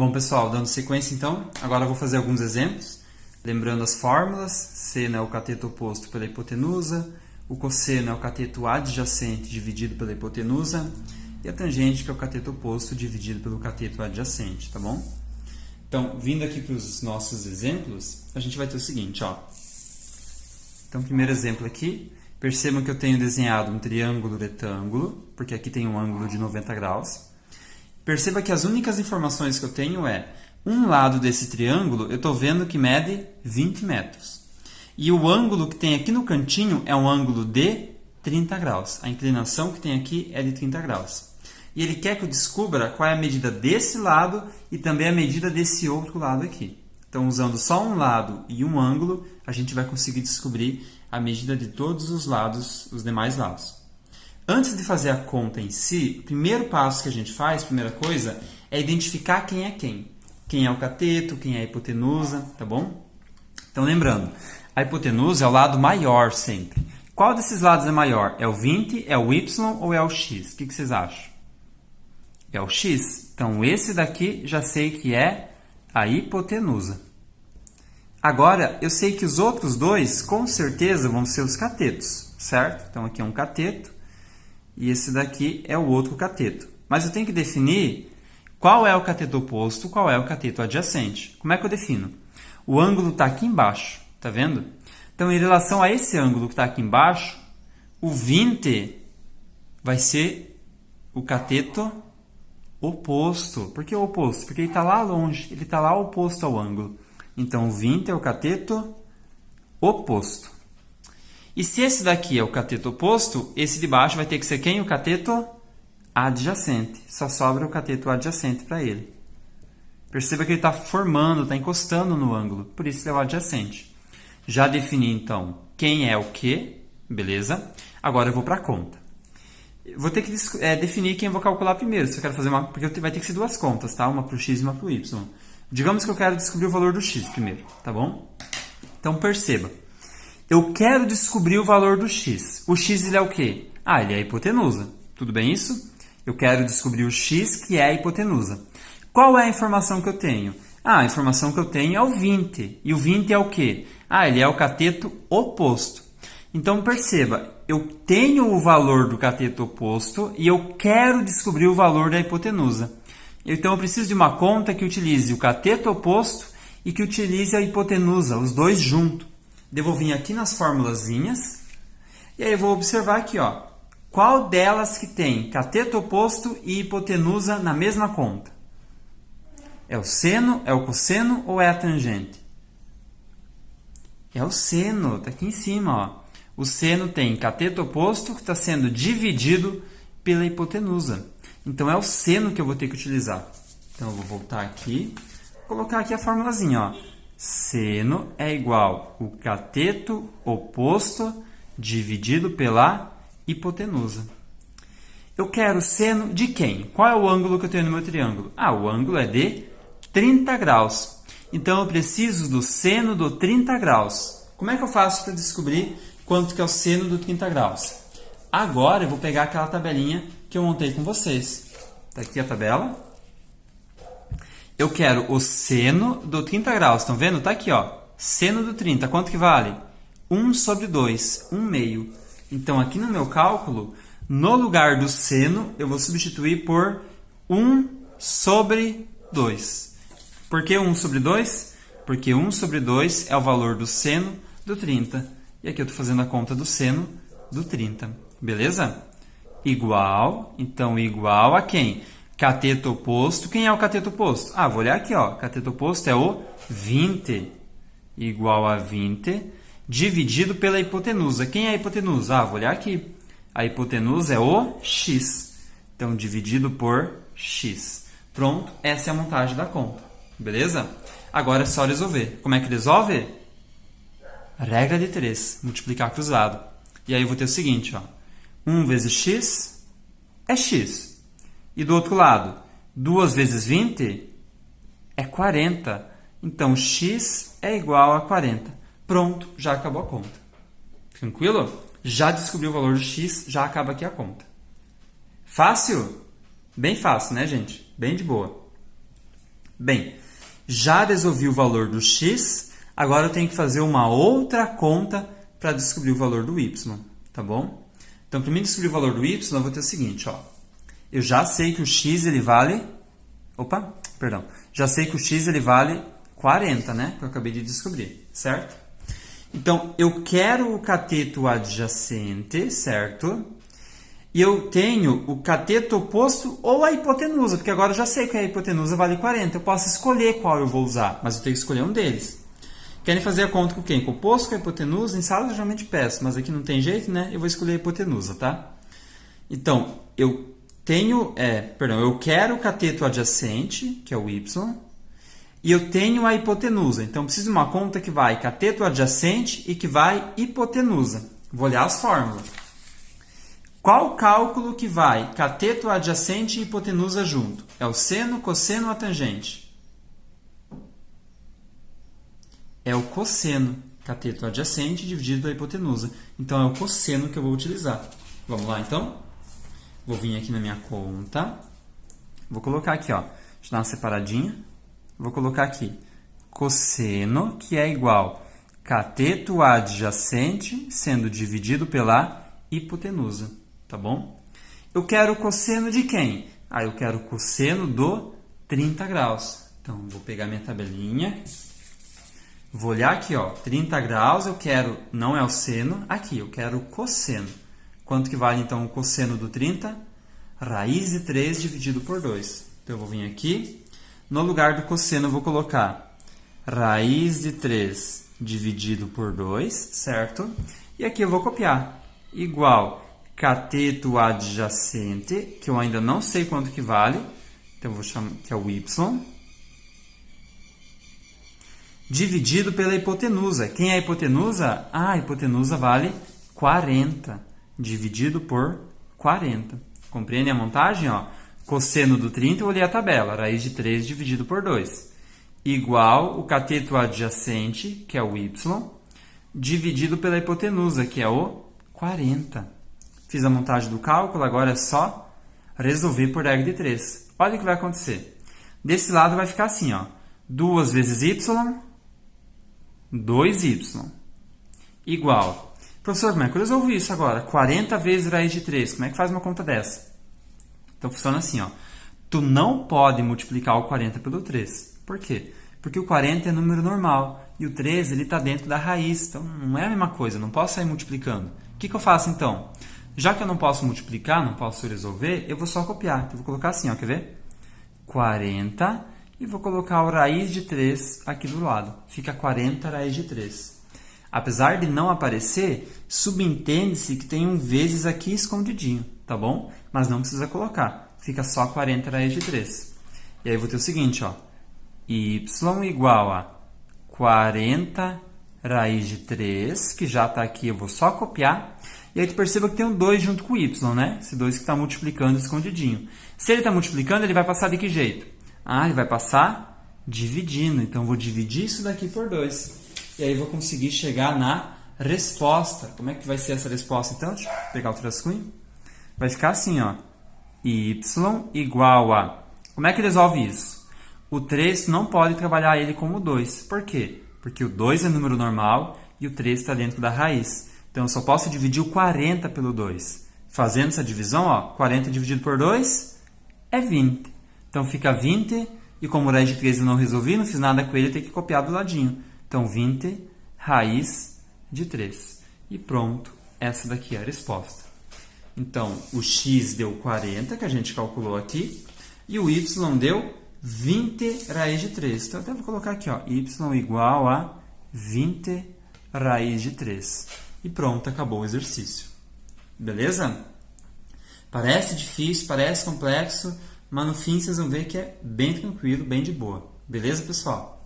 Bom, pessoal, dando sequência então, agora eu vou fazer alguns exemplos, lembrando as fórmulas. Seno é o cateto oposto pela hipotenusa, o cosseno é o cateto adjacente dividido pela hipotenusa, e a tangente, que é o cateto oposto dividido pelo cateto adjacente, tá bom? Então, vindo aqui para os nossos exemplos, a gente vai ter o seguinte, ó. Então, primeiro exemplo aqui, percebam que eu tenho desenhado um triângulo retângulo, porque aqui tem um ângulo de 90 graus. Perceba que as únicas informações que eu tenho é, um lado desse triângulo eu estou vendo que mede 20 metros. E o ângulo que tem aqui no cantinho é um ângulo de 30 graus. A inclinação que tem aqui é de 30 graus. E ele quer que eu descubra qual é a medida desse lado e também a medida desse outro lado aqui. Então, usando só um lado e um ângulo, a gente vai conseguir descobrir a medida de todos os lados, os demais lados. Antes de fazer a conta em si, o primeiro passo que a gente faz, primeira coisa, é identificar quem é quem. Quem é o cateto, quem é a hipotenusa, tá bom? Então, lembrando, a hipotenusa é o lado maior sempre. Qual desses lados é maior? É o 20, é o y ou é o x? O que vocês acham? É o x. Então, esse daqui já sei que é a hipotenusa. Agora, eu sei que os outros dois, com certeza, vão ser os catetos, certo? Então, aqui é um cateto e esse daqui é o outro cateto. Mas eu tenho que definir qual é o cateto oposto, qual é o cateto adjacente. Como é que eu defino? O ângulo está aqui embaixo, tá vendo? Então, em relação a esse ângulo que está aqui embaixo, o 20 vai ser o cateto oposto. Por que o oposto? Porque ele está lá longe, ele está lá oposto ao ângulo. Então, o 20 é o cateto oposto. E se esse daqui é o cateto oposto, esse de baixo vai ter que ser quem? O cateto adjacente. Só sobra o cateto adjacente para ele. Perceba que ele está formando, está encostando no ângulo, por isso ele é o adjacente. Já defini, então, quem é o quê, beleza? Agora eu vou para a conta. Vou ter que definir quem eu vou calcular primeiro, se eu quero fazer uma, porque vai ter que ser duas contas, tá? Uma para o x e uma para o y. Digamos que eu quero descobrir o valor do x primeiro, tá bom? Então, perceba. Eu quero descobrir o valor do x. O x, ele é o quê? Ah, ele é a hipotenusa. Tudo bem isso? Eu quero descobrir o x, que é a hipotenusa. Qual é a informação que eu tenho? Ah, a informação que eu tenho é o 20. E o 20 é o quê? Ah, ele é o cateto oposto. Então, perceba, eu tenho o valor do cateto oposto e eu quero descobrir o valor da hipotenusa. Então, eu preciso de uma conta que utilize o cateto oposto e que utilize a hipotenusa, os dois juntos. Devo vir aqui nas formulazinhas e aí eu vou observar aqui, ó, qual delas que tem cateto oposto e hipotenusa na mesma conta? É o seno, é o cosseno ou é a tangente? É o seno, está aqui em cima, ó. O seno tem cateto oposto que está sendo dividido pela hipotenusa. Então, é o seno que eu vou ter que utilizar. Então, eu vou voltar aqui, colocar aqui a formulazinha, ó. Seno é igual o cateto oposto dividido pela hipotenusa. Eu quero seno de quem? Qual é o ângulo que eu tenho no meu triângulo? Ah, o ângulo é de 30 graus. Então, eu preciso do seno do 30 graus. Como é que eu faço para descobrir quanto que é o seno do 30 graus? Agora, eu vou pegar aquela tabelinha que eu montei com vocês. Está aqui a tabela. Eu quero o seno do 30 graus. Estão vendo? Está aqui, ó. Seno do 30. Quanto que vale? 1 sobre 2. 1 meio. Então, aqui no meu cálculo, no lugar do seno, eu vou substituir por 1 sobre 2. Por que 1 sobre 2? Porque 1 sobre 2 é o valor do seno do 30. E aqui eu estou fazendo a conta do seno do 30. Beleza? Igual. Então, igual a quem? Cateto oposto. Quem é o cateto oposto? Ah, vou olhar aqui, ó. Cateto oposto é o 20. Igual a 20 dividido pela hipotenusa. Quem é a hipotenusa? Ah, vou olhar aqui. A hipotenusa é o x. Então, dividido por x. Pronto, essa é a montagem da conta. Beleza? Agora é só resolver. Como é que resolve? Regra de 3. Multiplicar cruzado. E aí eu vou ter o seguinte, ó. 1 vezes x é x. E do outro lado, 2 vezes 20 é 40. Então, x é igual a 40. Pronto, já acabou a conta. Tranquilo? Já descobriu o valor do x, já acaba aqui a conta. Fácil? Bem fácil, né, gente? Bem de boa. Bem, já resolvi o valor do x, agora eu tenho que fazer uma outra conta para descobrir o valor do y, tá bom? Então, para mim descobrir o valor do y, eu vou ter o seguinte, ó. Eu já sei que o x ele vale... Opa, perdão. Já sei que o x ele vale 40, né? Que eu acabei de descobrir, certo? Então, eu quero o cateto adjacente, certo? E eu tenho o cateto oposto ou a hipotenusa, porque agora eu já sei que a hipotenusa vale 40. Eu posso escolher qual eu vou usar, mas eu tenho que escolher um deles. Querem fazer a conta com quem? Com o oposto, com a hipotenusa? Em sala eu geralmente peço, mas aqui não tem jeito, né? Eu vou escolher a hipotenusa, tá? Então, eu quero o cateto adjacente, que é o y, e eu tenho a hipotenusa. Então, preciso de uma conta que vai cateto adjacente e que vai hipotenusa. Vou olhar as fórmulas. Qual cálculo que vai cateto adjacente e hipotenusa junto? É o seno, cosseno ou a tangente? É o cosseno. Cateto adjacente dividido pela hipotenusa. Então, é o cosseno que eu vou utilizar. Vamos lá, então? Vou vir aqui na minha conta. Vou colocar aqui, ó. Deixa eu dar uma separadinha. Vou colocar aqui cosseno, que é igual cateto adjacente sendo dividido pela hipotenusa. Tá bom? Eu quero o cosseno de quem? Eu quero o cosseno do 30 graus. Então, vou pegar minha tabelinha. Vou olhar aqui, ó. 30 graus, eu quero, não é o seno, aqui, eu quero o cosseno. Quanto que vale, então, o cosseno do 30? Raiz de 3 dividido por 2. Então, eu vou vir aqui. No lugar do cosseno, eu vou colocar raiz de 3 dividido por 2, certo? E aqui eu vou copiar. Igual cateto adjacente, que eu ainda não sei quanto que vale. Então, eu vou chamar que é o y. Dividido pela hipotenusa. Quem é a hipotenusa? A hipotenusa vale 40. Dividido por 40. Compreendem a montagem? Ó? Cosseno do 30, eu olhei a tabela. Raiz de 3 dividido por 2. Igual o cateto adjacente, que é o y, dividido pela hipotenusa, que é o 40. Fiz a montagem do cálculo, agora é só resolver por regra de 3. Olha o que vai acontecer. Desse lado vai ficar assim, ó. 2 vezes y, 2y. Igual. Professor, como é que eu resolvo isso agora? 40 vezes raiz de 3. Como é que faz uma conta dessa? Então, funciona assim, ó. Tu não pode multiplicar o 40 pelo 3. Por quê? Porque o 40 é número normal. E o 3, ele está dentro da raiz. Então, não é a mesma coisa. Não posso sair multiplicando. O que eu faço, então? Já que eu não posso multiplicar, não posso resolver, eu vou só copiar. Eu vou colocar assim, ó. Quer ver? 40 e vou colocar o raiz de 3 aqui do lado. Fica 40 raiz de 3. Apesar de não aparecer, subentende-se que tem um vezes aqui escondidinho, tá bom? Mas não precisa colocar. Fica só 40 raiz de 3. E aí eu vou ter o seguinte, ó. Y igual a 40 raiz de 3, que já está aqui, eu vou só copiar. E aí tu perceba que tem um 2 junto com o y, né? Esse 2 que está multiplicando escondidinho. Se ele está multiplicando, ele vai passar de que jeito? Ele vai passar dividindo. Então, eu vou dividir isso daqui por 2. E aí, eu vou conseguir chegar na resposta. Como é que vai ser essa resposta, então? Deixa eu pegar o rascunho. Vai ficar assim, ó. Y igual a... Como é que resolve isso? O 3 não pode trabalhar ele como 2. Por quê? Porque o 2 é número normal e o 3 está dentro da raiz. Então, eu só posso dividir o 40 pelo 2. Fazendo essa divisão, ó, 40 dividido por 2 é 20. Então, fica 20, e como o raiz de 3 eu não resolvi, não fiz nada com ele, eu tenho que copiar do ladinho. Então, 20 raiz de 3. E pronto, essa daqui é a resposta. Então, o x deu 40, que a gente calculou aqui, e o y deu 20 raiz de 3. Então, eu até vou colocar aqui, ó, y igual a 20 raiz de 3. E pronto, acabou o exercício. Beleza? Parece difícil, parece complexo, mas no fim vocês vão ver que é bem tranquilo, bem de boa. Beleza, pessoal?